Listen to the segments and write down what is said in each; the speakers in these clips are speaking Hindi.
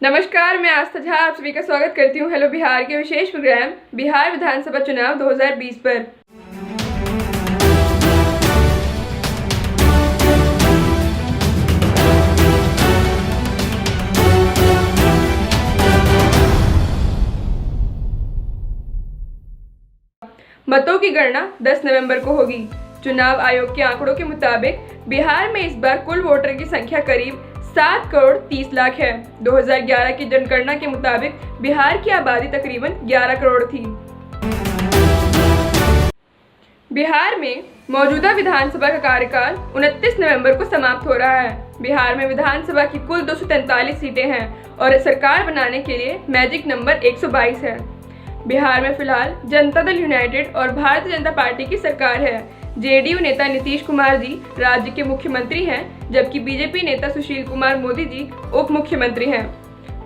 नमस्कार, मैं आस्था झा आप सभी का स्वागत करती हूँ हेलो बिहार के विशेष प्रोग्राम बिहार विधानसभा चुनाव 2020 पर। मतों की गणना 10 नवंबर को होगी। चुनाव आयोग के आंकड़ों के मुताबिक बिहार में इस बार कुल वोटर की संख्या करीब 7 करोड़ 30 लाख है। 2011 की जनगणना के मुताबिक बिहार की आबादी तकरीबन 11 करोड़ थी। बिहार में मौजूदा विधानसभा का कार्यकाल 29 नवंबर को समाप्त हो रहा है। बिहार में विधानसभा की कुल 243 सीटें हैं और सरकार बनाने के लिए मैजिक नंबर 122 है। बिहार में फिलहाल जनता दल यूनाइटेड और भारतीय जनता पार्टी की सरकार है। जेडीयू नेता नीतीश कुमार जी राज्य के मुख्यमंत्री हैं, जबकि बीजेपी नेता सुशील कुमार मोदी जी उप मुख्यमंत्री हैं।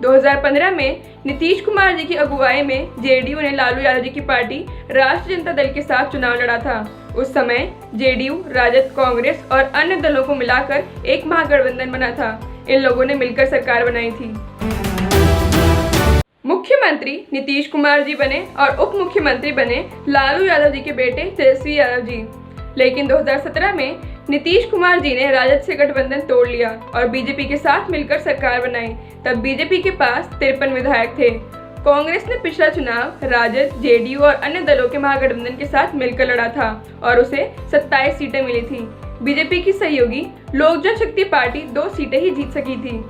2015 में नीतीश कुमार जी की अगुवाई में जेडीयू ने लालू यादव जी की पार्टी राष्ट्रीय जनता दल के साथ चुनाव लड़ा था। उस समय जेडीयू, राजद, कांग्रेस और अन्य दलों को मिलाकर एक महागठबंधन बना था। इन लोगों ने मिलकर सरकार बनाई थी। मुख्यमंत्री नीतीश कुमार जी बने और उप मुख्यमंत्री बने लालू यादव जी के बेटे तेजस्वी यादव जी। लेकिन 2017 में नीतीश कुमार जी ने राजद से गठबंधन तोड़ लिया और बीजेपी के साथ मिलकर सरकार बनाई। तब बीजेपी के पास 53 विधायक थे। कांग्रेस ने पिछला चुनाव राजद, जेडीयू और अन्य दलों के महागठबंधन के साथ मिलकर लड़ा था और उसे 27 सीटें मिली थी। बीजेपी की सहयोगी लोक जनशक्ति पार्टी 2 सीटें ही जीत सकी थी।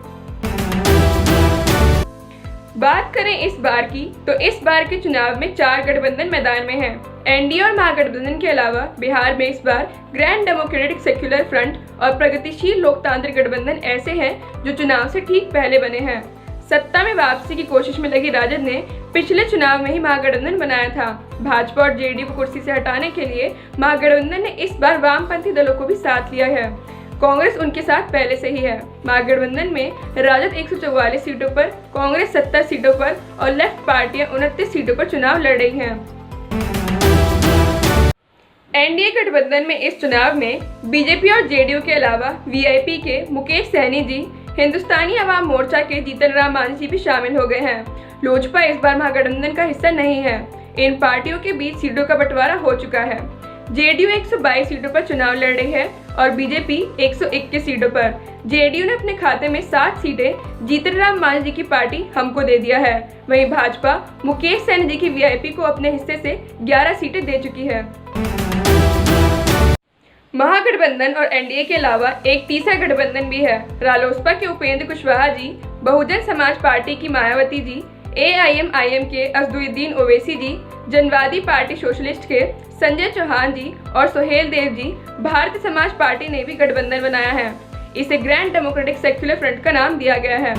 बात करें इस बार की, तो इस बार के चुनाव में 4 गठबंधन मैदान में हैं। एनडीए और महागठबंधन के अलावा बिहार में इस बार ग्रैंड डेमोक्रेटिक सेक्युलर फ्रंट और प्रगतिशील लोकतांत्रिक गठबंधन ऐसे हैं जो चुनाव से ठीक पहले बने हैं। सत्ता में वापसी की कोशिश में लगी राजद ने पिछले चुनाव में ही महागठबंधन बनाया था। भाजपा और जेडीयू को कुर्सी से हटाने के लिए महागठबंधन ने इस बार वामपंथी दलों को भी साथ लिया है। कांग्रेस उनके साथ पहले से ही है। महागठबंधन में राजद 144 सीटों पर, कांग्रेस 70 सीटों पर और लेफ्ट पार्टियां 29 सीटों पर चुनाव लड़ रही हैं। एनडीए गठबंधन में इस चुनाव में बीजेपी और जेडीयू के अलावा वीआईपी के मुकेश सहनी जी, हिंदुस्तानी अवाम मोर्चा के जीतन राम मांझी जी भी शामिल हो गए हैं। लोजपा इस बार महागठबंधन का हिस्सा नहीं है। इन पार्टियों के बीच सीटों का बंटवारा हो चुका है। जेडीयू 122 सीटों पर चुनाव लड़ रही है और बीजेपी 121 सीटों पर। जेडीयू ने अपने खाते में 7 सीटें जीतन राम मांझी जी की पार्टी हमको दे दिया है। वहीं भाजपा मुकेश सहनी जी की वीआईपी को अपने हिस्से से 11 सीटें दे चुकी है। महागठबंधन और एनडीए के अलावा एक तीसरा गठबंधन भी है। रालोसपा के उपेंद्र कुशवाहा जी, बहुजन समाज पार्टी की मायावती जी, एआईएमआईएम के असदुद्दीन ओवैसी जी, जनवादी पार्टी सोशलिस्ट के संजय चौहान जी और सोहेल देव जी, भारतीय समाज पार्टी ने भी गठबंधन बनाया है। इसे ग्रैंड डेमोक्रेटिक सेक्युलर फ्रंट का नाम दिया गया है।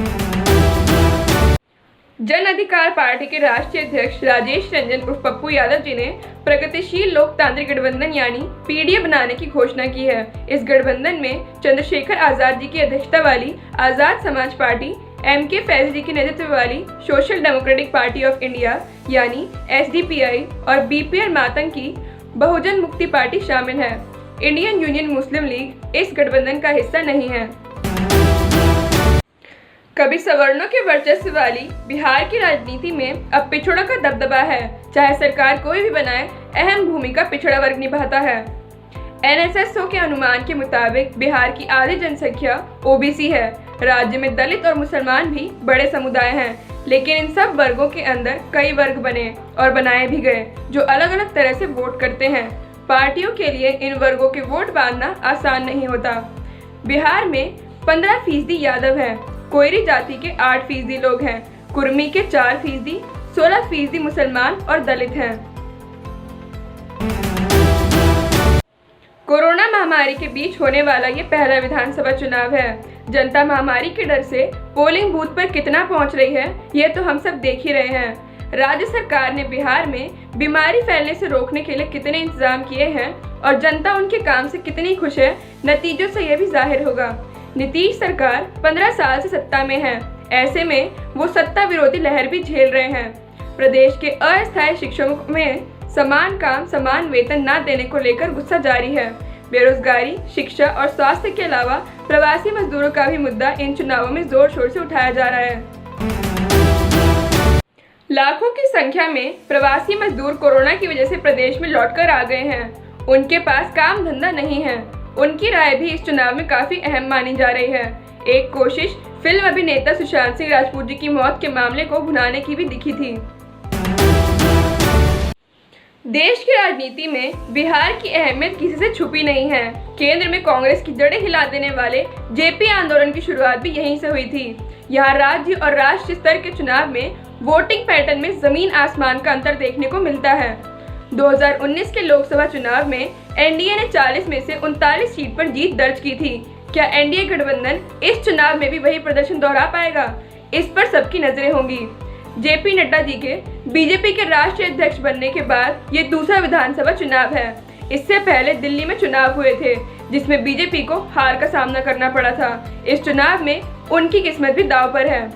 जन अधिकार पार्टी के राष्ट्रीय अध्यक्ष राजेश रंजन उर्फ पप्पू यादव जी ने प्रगतिशील लोकतांत्रिक गठबंधन यानी पीडीए बनाने की घोषणा की है। इस गठबंधन में चंद्रशेखर आजाद जी की अध्यक्षता वाली आजाद समाज पार्टी, एमके फैज़ जी के नेतृत्व वाली social democratic party of India यानी एसडीपीआई और बीपीआर मातंग की बहुजन मुक्ति पार्टी शामिल है। इंडियन यूनियन मुस्लिम लीग इस गठबंधन का हिस्सा नहीं है। कभी सवर्णों के वर्चस्व वाली बिहार की राजनीति में अब पिछड़ों का दबदबा है। चाहे सरकार कोई भी बनाए, अहम भूमिका पिछड़ा वर्ग निभाता है। एनएसएसओ के अनुमान के मुताबिक बिहार की आधी जनसंख्या ओबीसी है। राज्य में दलित और मुसलमान भी बड़े समुदाय हैं, लेकिन इन सब वर्गों के अंदर कई वर्ग बने और बनाए भी गए जो अलग अलग तरह से वोट करते हैं। पार्टियों के लिए इन वर्गों के वोट बांधना आसान नहीं होता। बिहार में 15% यादव हैं, कोयरी जाति के 8% लोग हैं, कुर्मी के 4%, 16% मुसलमान और दलित हैं। कोरोना महामारी के बीच होने वाला ये पहला विधानसभा चुनाव है। जनता महामारी के डर से पोलिंग बूथ पर कितना पहुंच रही है, ये तो हम सब देख ही रहे हैं। राज्य सरकार ने बिहार में बीमारी फैलने से रोकने के लिए कितने इंतजाम किए हैं और जनता उनके काम से कितनी खुश है, नतीजों से यह भी जाहिर होगा। नीतीश सरकार 15 साल से सत्ता में है। ऐसे में वो सत्ता विरोधी लहर भी झेल रहे हैं। प्रदेश के अस्थायी शिक्षकों में समान काम समान वेतन न देने को लेकर गुस्सा जारी है। बेरोजगारी, शिक्षा और स्वास्थ्य के अलावा प्रवासी मजदूरों का भी मुद्दा इन चुनावों में जोर शोर से उठाया जा रहा है। लाखों की संख्या में प्रवासी मजदूर कोरोना की वजह से प्रदेश में लौटकर आ गए हैं। उनके पास काम धंधा नहीं है। उनकी राय भी इस चुनाव में काफी अहम मानी जा रही है। एक कोशिश फिल्म अभिनेता सुशांत सिंह राजपूत जी की मौत के मामले को भुनाने की भी दिखी थी। देश की राजनीति में बिहार की अहमियत किसी से छुपी नहीं है। केंद्र में कांग्रेस की जड़ें हिला देने वाले जेपी आंदोलन की शुरुआत भी यहीं से हुई थी। यहाँ राज्य और राष्ट्रीय स्तर के चुनाव में वोटिंग पैटर्न में जमीन आसमान का अंतर देखने को मिलता है। 2019 के लोकसभा चुनाव में एनडीए ने 40 में से 39 सीट पर जीत दर्ज की थी। क्या एनडीए गठबंधन इस चुनाव में भी वही प्रदर्शन दोहरा पाएगा? इस पर सबकी नजरें होंगी। जेपी नड्डा जी के बीजेपी के राष्ट्रीय अध्यक्ष बनने के बाद ये दूसरा विधानसभा चुनाव है। इससे पहले दिल्ली में चुनाव हुए थे, जिसमें बीजेपी को हार का सामना करना पड़ा था। इस चुनाव में उनकी किस्मत भी दांव पर है।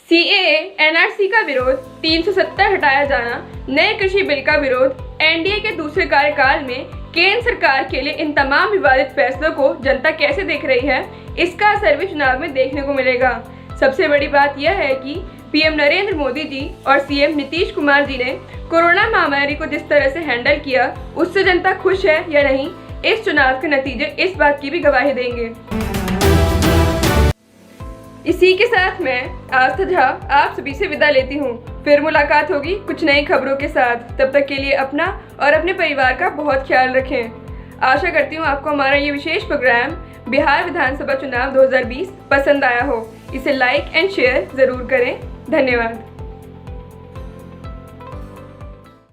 सीएए, एनआरसी का विरोध, 370 हटाया जाना, नए कृषि बिल का विरोध, एनडीए के दूसरे कार्यकाल में केंद्र सरकार के लिए इन तमाम विवादित फैसलों को जनता कैसे देख रही है, इसका असर भी चुनाव में देखने को मिलेगा। सबसे बड़ी बात यह है कि पीएम नरेंद्र मोदी जी और सीएम नीतीश कुमार जी ने कोरोना महामारी को जिस तरह से हैंडल किया, उससे जनता खुश है या नहीं, इस चुनाव के नतीजे इस बात की भी गवाही देंगे। इसी के साथ मैं आस्था झा आप सभी से विदा लेती हूँ। फिर मुलाकात होगी कुछ नई खबरों के साथ। तब तक के लिए अपना और अपने परिवार का बहुत ख्याल रखें। आशा करती हूँ आपको हमारा ये विशेष प्रोग्राम बिहार विधानसभा चुनाव 2020 पसंद आया हो। इसे लाइक एंड शेयर जरूर करें। धन्यवाद।